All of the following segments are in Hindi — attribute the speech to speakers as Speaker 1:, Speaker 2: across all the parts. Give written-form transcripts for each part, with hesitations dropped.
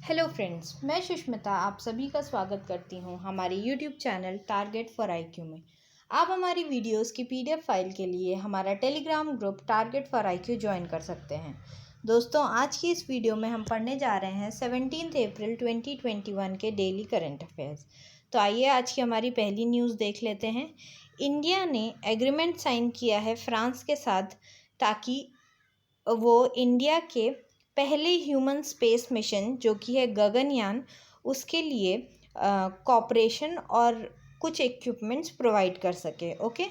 Speaker 1: हेलो फ्रेंड्स, मैं सुष्मिता आप सभी का स्वागत करती हूं हमारे YouTube channel target for IQ में। आप हमारी वीडियोस की पीडीएफ फाइल के लिए हमारा Telegram group target for IQ join कर सकते हैं। दोस्तों, आज की इस वीडियो में हम पढ़ने जा रहे हैं 17 अप्रैल 2021 के डेली करंट अफेयर्स। तो आइए आज की हमारी पहली न्यूज़ देख लेते हैं। इंडिया ने एग्रीमेंट साइन किया है फ्रांस के साथ ताकि वो इंडिया के पहले ह्यूमन स्पेस मिशन जो कि है गगनयान, उसके लिए कॉपरेशन और कुछ इक्विपमेंट्स प्रोवाइड कर सके। ओके,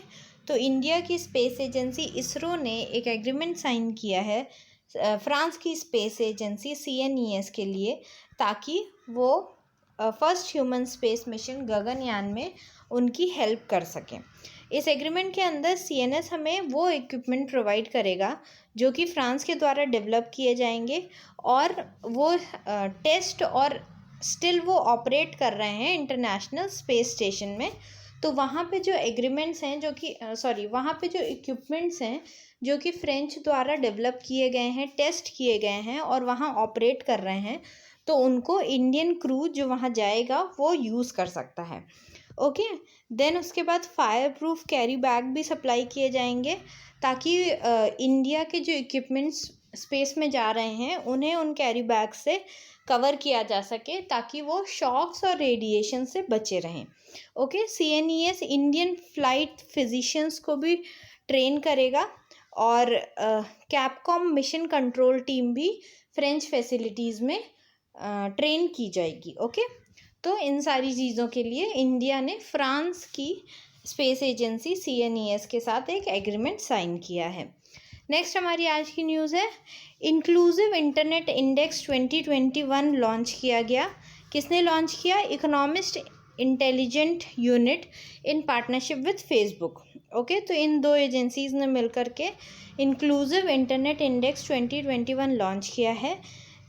Speaker 1: तो इंडिया की स्पेस एजेंसी इसरो ने एक एग्रीमेंट साइन किया है फ्रांस की स्पेस एजेंसी CNES के लिए, ताकि वो first human space mission Gaganyaan में उनकी हेल्प कर सकें। इस एग्रीमेंट के अंदर CNS हमें वो इक्विपमेंट प्रोवाइड करेगा जो कि फ्रांस के द्वारा डेवलप किए जाएंगे और वो टेस्ट और स्टिल वो ऑपरेट कर रहे हैं इंटरनेशनल स्पेस स्टेशन में। तो वहाँ पे जो एग्रीमेंट्स हैं जो कि वहाँ पे जो इक्विपमेंट्स हैं जो कि फ्रेंच द्वारा डेवलप किए गए हैं, टेस्ट किए गए हैं और वहाँ ऑपरेट कर रहे हैं, तो उनको इंडियन क्रू जो वहाँ जाएगा वो यूज़ कर सकता है। ओके, देन उसके बाद फायर प्रूफ कैरी बैग भी सप्लाई किए जाएंगे ताकि इंडिया के जो इक्विपमेंट्स स्पेस में जा रहे हैं उन्हें उन कैरी बैग से कवर किया जा सके ताकि वो शॉक्स और रेडिएशन से बचे रहें। Okay, CNES Indian flight physicians को भी ट्रेन करेगा और कैपकॉम मिशन कंट्रोल टीम भी फ्रेंच फैसिलिटीज़ में ट्रेन की जाएगी। ओके, तो इन सारी चीज़ों के लिए इंडिया ने फ्रांस की स्पेस एजेंसी CNES के साथ एक एग्रीमेंट साइन किया है। नेक्स्ट हमारी आज की न्यूज़ है, इंक्लूसिव इंटरनेट इंडेक्स 2021 लॉन्च किया गया। किसने लॉन्च किया? Economist intelligent unit in partnership with Facebook. Okay, तो इन दो एजेंसीज़ ने मिलकर के इंक्लूसिव इंटरनेट इंडेक्स 2021 लॉन्च किया है,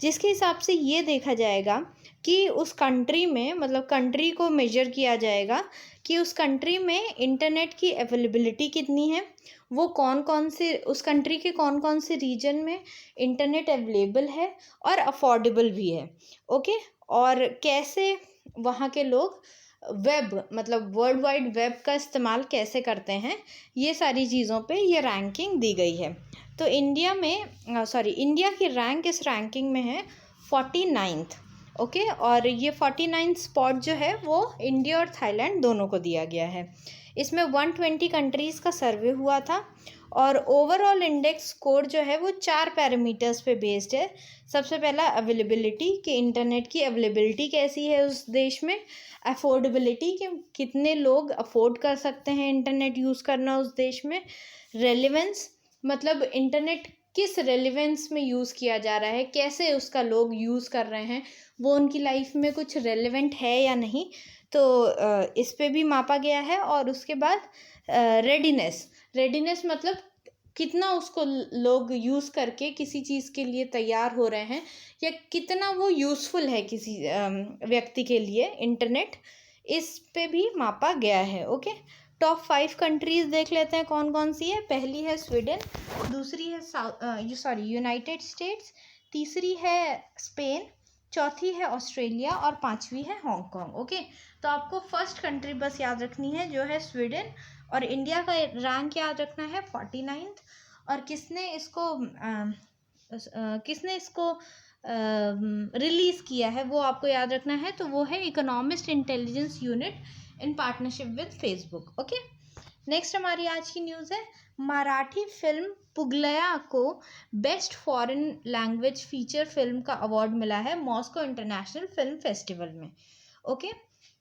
Speaker 1: जिसके हिसाब से ये देखा जाएगा कि उस कंट्री में, मतलब कंट्री को मेजर किया जाएगा कि उस कंट्री में इंटरनेट की अवेलेबिलिटी कितनी है, वो कौन कौन से, उस कंट्री के कौन कौन से रीजन में इंटरनेट अवेलेबल है और अफोर्डेबल भी है। ओके, और कैसे वहाँ के लोग वेब, मतलब वर्ल्ड वाइड वेब का इस्तेमाल कैसे करते हैं, ये सारी चीज़ों पे ये रैंकिंग दी गई है। तो इंडिया की रैंक इस रैंकिंग में है 49th। ओके, और ये 49 स्पॉट जो है वो इंडिया और थाईलैंड दोनों को दिया गया है। इसमें 120 कंट्रीज़ का सर्वे हुआ था और ओवरऑल इंडेक्स स्कोर जो है वो 4 पैरामीटर्स पे बेस्ड है। सबसे पहला अवेलेबिलिटी, कि इंटरनेट की अवेलेबिलिटी कैसी है उस देश में। अफोर्डेबिलिटी, कि कितने लोग अफोर्ड कर सकते हैं इंटरनेट यूज़ करना उस देश में। रेलेवेंस, मतलब इंटरनेट किस रेलेवेंस में यूज़ किया जा रहा है, कैसे उसका लोग यूज़ कर रहे हैं, वो उनकी लाइफ में कुछ रेलेवेंट है या नहीं, तो इस पे भी मापा गया है। और उसके बाद रेडीनेस मतलब कितना उसको लोग यूज़ करके किसी चीज़ के लिए तैयार हो रहे हैं या कितना वो यूज़फुल है किसी व्यक्ति के लिए इंटरनेट, इस पे भी मापा गया है। ओके, टॉप 5 कंट्रीज़ देख लेते हैं कौन कौन सी है। पहली है स्वीडन, दूसरी है यूनाइटेड स्टेट्स, तीसरी है स्पेन, चौथी है ऑस्ट्रेलिया और पांचवी है हांगकांग। ओके, तो आपको फर्स्ट कंट्री बस याद रखनी है जो है स्वीडन, और इंडिया का रैंक याद रखना है 49th। और किसने इसको रिलीज़ किया है वो आपको याद रखना है, तो वो है economist intelligence unit in partnership with Facebook. Okay, next हमारी आज की न्यूज़ है, मराठी फिल्म पुगलया को best foreign language feature film का अवार्ड मिला है मॉस्को इंटरनेशनल फिल्म फेस्टिवल में। ओके,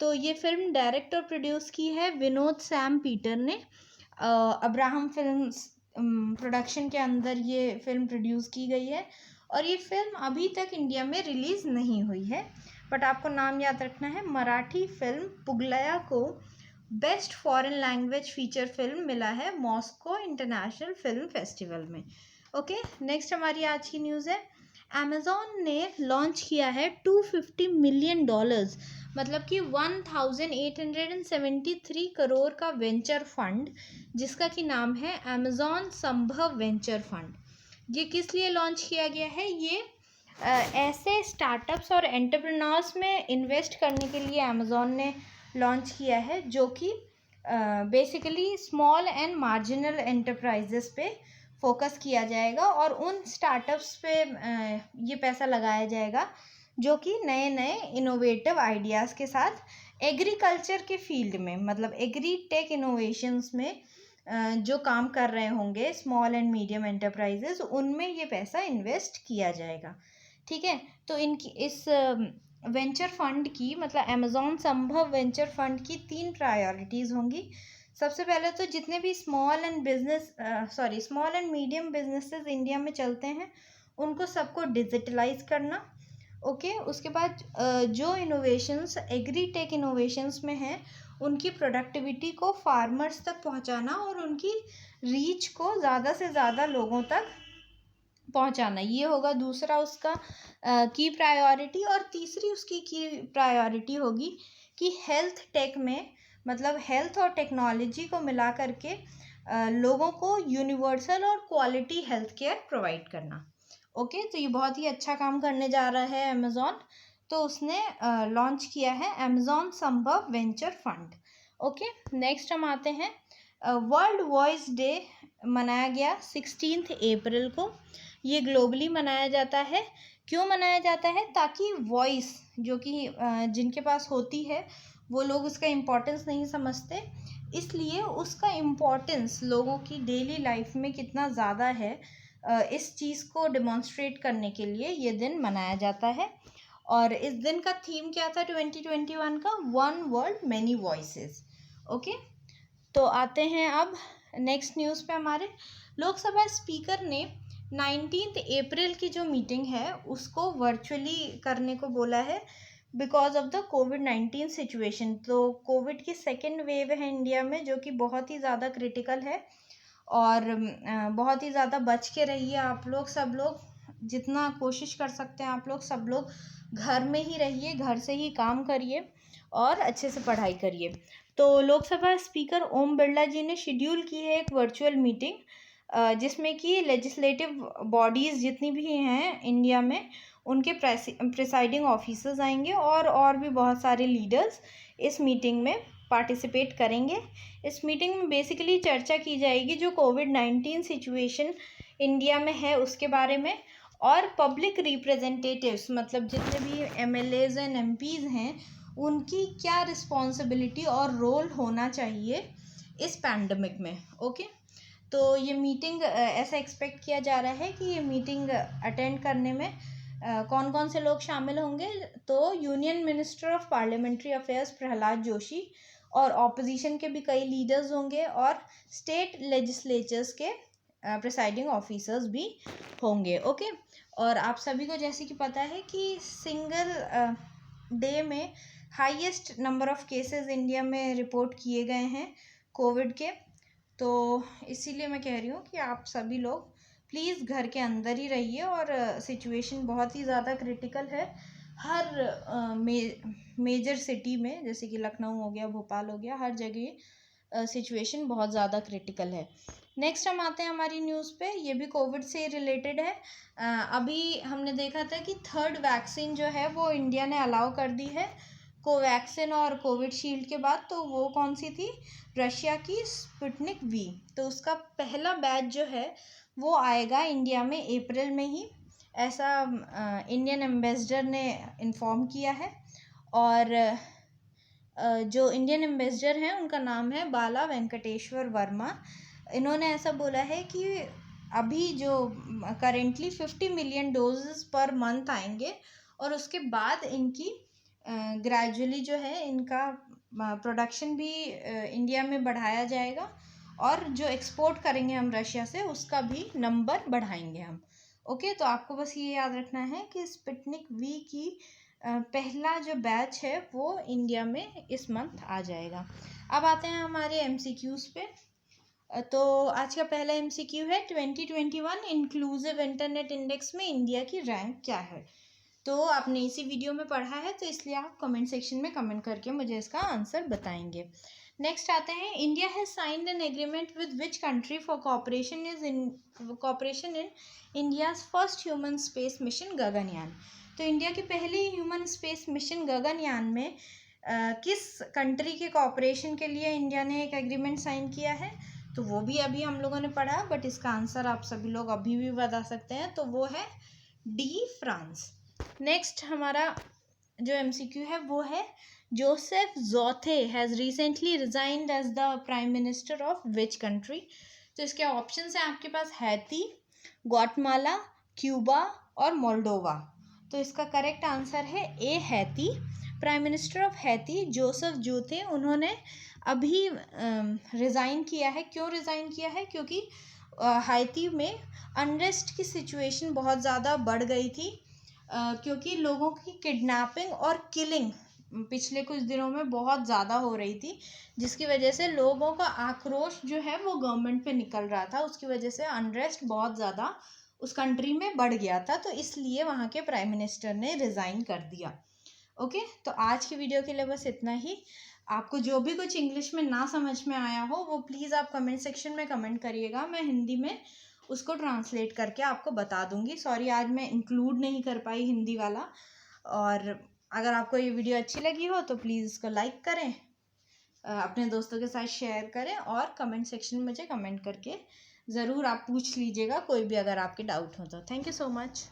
Speaker 1: तो ये फिल्म डायरेक्ट और प्रोड्यूस की है विनोद सैम पीटर ने। अब्राहम फिल्म्स प्रोडक्शन के अंदर ये फिल्म प्रोड्यूस की गई है और ये फिल्म अभी तक इंडिया में रिलीज़ नहीं हुई है, बट आपको नाम याद रखना है। मराठी फिल्म पुगलया को best foreign language feature film मिला है मॉस्को इंटरनेशनल फिल्म फेस्टिवल में। ओके, नेक्स्ट हमारी आज की न्यूज़ है, अमेज़ॉन ने लॉन्च किया है $250 मिलियन, मतलब कि 1873 करोड़ का वेंचर फंड, जिसका कि नाम है अमेज़ॉन संभव वेंचर फंड। ये किस लिए लॉन्च किया गया है? ये ऐसे स्टार्टअप्स और एंटरप्रेन्योर्स में इन्वेस्ट करने के लिए अमेज़ॉन ने लॉन्च किया है, जो कि basically small and marginal enterprises पे फोकस किया जाएगा और उन स्टार्टअप्स पे ये पैसा लगाया जाएगा जो कि नए नए इनोवेटिव आइडियाज़ के साथ एग्रीकल्चर के फील्ड में, मतलब एग्री टेक इनोवेशंस में जो काम कर रहे होंगे स्मॉल एंड मीडियम एंटरप्राइजेस, उनमें ये पैसा इन्वेस्ट किया जाएगा। ठीक है, तो इनकी इस वेंचर फंड की, मतलब अमेज़ॉन संभव वेंचर फंड की 3 प्रायोरिटीज़ होंगी। सबसे पहले तो जितने भी small and medium businesses India में चलते हैं उनको सबको डिजिटलाइज करना। ओके, उसके बाद जो इनोवेशंस एग्री टेक इनोवेशंस में हैं उनकी प्रोडक्टिविटी को फार्मर्स तक पहुंचाना और उनकी रीच को ज़्यादा से ज़्यादा लोगों तक पहुंचाना, ये होगा दूसरा उसका की प्रायोरिटी। और तीसरी उसकी की प्रायोरिटी होगी कि हेल्थ टेक में, मतलब हेल्थ और टेक्नोलॉजी को मिला करके लोगों को यूनिवर्सल और क्वालिटी हेल्थ केयर प्रोवाइड करना। ओके, तो ये बहुत ही अच्छा काम करने जा रहा है अमेज़ॉन, तो उसने लॉन्च किया है अमेज़ॉन संभव वेंचर फंड। ओके, नेक्स्ट हम आते हैं वर्ल्ड वॉइस डे मनाया गया 16 अप्रैल को। ये ग्लोबली मनाया जाता है। क्यों मनाया जाता है? ताकि वॉइस जो कि जिनके पास होती है वो लोग उसका इम्पोर्टेंस नहीं समझते, इसलिए उसका इम्पोर्टेंस लोगों की डेली लाइफ में कितना ज़्यादा है, इस चीज़ को डिमॉन्स्ट्रेट करने के लिए ये दिन मनाया जाता है। और इस दिन का थीम क्या था 2021 का? One world many voices. Okay, तो आते हैं अब नेक्स्ट न्यूज़ पे। हमारे लोकसभा स्पीकर ने 19 अप्रैल की जो मीटिंग है उसको वर्चुअली करने को बोला है because of the covid situation. तो कोविड की सेकेंड वेव है इंडिया में जो कि बहुत ही ज़्यादा क्रिटिकल है और बहुत ही ज़्यादा बच के रहिए आप लोग, सब लोग जितना कोशिश कर सकते हैं आप लोग सब लोग घर में ही रहिए, घर से ही काम करिए और अच्छे से पढ़ाई करिए। तो लोकसभा स्पीकर ओम बिरला जी ने शेड्यूल की है एक वर्चुअल मीटिंग जिसमें कि लेजिस्लेटिव बॉडीज़ जितनी भी हैं इंडिया में उनके प्रिसाइडिंग ऑफिसर्स आएंगे और भी बहुत सारे लीडर्स इस मीटिंग में पार्टिसिपेट करेंगे। इस मीटिंग में बेसिकली चर्चा की जाएगी जो कोविड-19 सिचुएशन इंडिया में है उसके बारे में, और पब्लिक रिप्रेजेंटेटिव्स, मतलब जितने भी एमएलएज एंड एमपीज़ हैं उनकी क्या रिस्पॉन्सिबिलिटी और रोल होना चाहिए इस पैंडमिक में। ओके, तो ये मीटिंग ऐसा एक्सपेक्ट किया जा रहा है कि ये मीटिंग अटेंड करने में कौन कौन से लोग शामिल होंगे? तो union minister of parliamentary affairs Prahlad Joshi और ऑपोजिशन के भी कई लीडर्स होंगे और स्टेट लेजिस्लेचर्स के प्रिसाइडिंग ऑफिसर्स भी होंगे। ओके, और आप सभी को जैसे कि पता है कि सिंगल डे में highest number of cases India में रिपोर्ट किए गए हैं कोविड के, तो इसीलिए मैं कह रही हूँ कि आप सभी लोग प्लीज़ घर के अंदर ही रहिए और सिचुएशन बहुत ही ज़्यादा क्रिटिकल है हर मेजर सिटी में, जैसे कि लखनऊ हो गया, भोपाल हो गया, हर जगह सिचुएशन बहुत ज़्यादा क्रिटिकल है। नेक्स्ट हम आते हैं हमारी न्यूज़ पे, ये भी कोविड से रिलेटेड है। अभी हमने देखा था कि थर्ड वैक्सीन जो है वो इंडिया ने अलाउ कर दी है कोवैक्सिन और कोविडशील्ड के बाद। तो वो कौन सी थी? रशिया की स्पुतनिक वी। तो उसका पहला बैच जो है वो आएगा इंडिया में अप्रैल में ही, ऐसा इंडियन एम्बेसडर ने इन्फॉर्म किया है। और जो इंडियन एम्बेसडर हैं उनका नाम है बाला वेंकटेश्वर वर्मा। इन्होंने ऐसा बोला है कि अभी जो currently 50 million doses per month आएंगे और उसके बाद इनकी ग्रेजुअली जो है इनका प्रोडक्शन भी इंडिया में बढ़ाया जाएगा और जो एक्सपोर्ट करेंगे हम रशिया से उसका भी नंबर बढ़ाएंगे हम। ओके, तो आपको बस ये याद रखना है कि स्पुतनिक वी की पहला जो बैच है वो इंडिया में इस मंथ आ जाएगा। अब आते हैं हमारे एमसीक्यूज़ पे। तो आज का पहला एमसीक्यू है 2021 इंक्लूसिव इंटरनेट इंडेक्स में इंडिया की रैंक क्या है? तो आपने इसी वीडियो में पढ़ा है तो इसलिए आप कमेंट सेक्शन में कमेंट करके मुझे इसका आंसर बताएंगे। नेक्स्ट आते हैं, India has signed an agreement with which country for cooperation in India's first human space mission Gaganyaan. तो इंडिया की पहली ह्यूमन स्पेस मिशन गगनयान में किस कंट्री के कॉपरेशन के लिए इंडिया ने एक एग्रीमेंट साइन किया है? तो वो भी अभी हम लोगों ने पढ़ा, बट इसका आंसर आप सभी लोग अभी भी बता सकते हैं, तो वो है डी, फ्रांस। नेक्स्ट हमारा जो एमसीक्यू है वो है, Joseph Jouthe has recently resigned as the prime minister of which country. तो इसके ऑप्शंस हैं आपके पास, हैती, ग्वाटेमाला, क्यूबा और मोल्डोवा। तो इसका करेक्ट आंसर है A, Haiti. Prime minister of Haiti Joseph Jouthe, उन्होंने अभी रिज़ाइन किया है। क्यों रिज़ाइन किया है? क्योंकि हैती में अनरेस्ट की सिचुएशन बहुत ज़्यादा बढ़ गई थी, क्योंकि लोगों की किडनैपिंग और किलिंग पिछले कुछ दिनों में बहुत ज़्यादा हो रही थी, जिसकी वजह से लोगों का आक्रोश जो है वो गवर्नमेंट पे निकल रहा था। उसकी वजह से अनरेस्ट बहुत ज़्यादा उस कंट्री में बढ़ गया था, तो इसलिए वहाँ के प्राइम मिनिस्टर ने रिज़ाइन कर दिया। ओके, तो आज की वीडियो के लिए बस इतना ही। आपको जो भी कुछ इंग्लिश में ना समझ में आया हो वो प्लीज़ आप कमेंट सेक्शन में कमेंट करिएगा, मैं हिंदी में उसको ट्रांसलेट करके आपको बता दूंगी। सॉरी, आज मैं इंक्लूड नहीं कर पाई हिंदी वाला। और अगर आपको ये वीडियो अच्छी लगी हो तो प्लीज़ इसको लाइक करें, अपने दोस्तों के साथ शेयर करें, और कमेंट सेक्शन में मुझे कमेंट करके ज़रूर आप पूछ लीजिएगा कोई भी अगर आपके डाउट हो तो। Thank you so much.